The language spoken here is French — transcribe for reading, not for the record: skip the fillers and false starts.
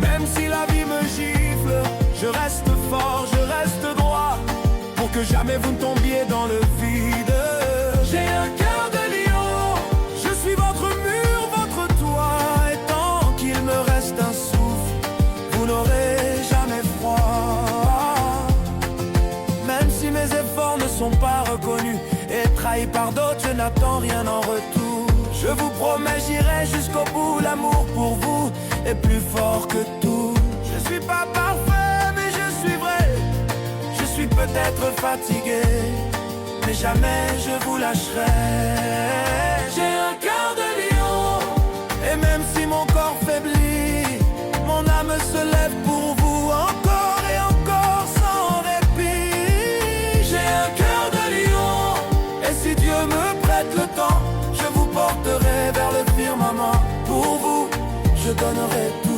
Même si la vie me gifle, je reste fort, je reste droit, pour que jamais vous ne tombiez dans le vide. J'ai un cœur de lion, je suis votre mur, votre toit, et tant qu'il me reste un souffle, vous n'aurez jamais froid. Même si mes efforts ne sont pas reconnus et trahis par d'autres, je n'attends rien en retour. Je vous promets, j'irai jusqu'au bout, l'amour pour vous est plus fort que tout. Je suis pas parfait, mais je suis vrai. Je suis peut-être fatigué, mais jamais je vous lâcherai. J'ai un cœur de lion, et même si mon corps faiblit, mon âme se lève pour vous encore et encore sans répit. J'ai un cœur de lion, et si Dieu me prête le temps, je vous porterai vers le firmament. Pour vous, je donnerai tout.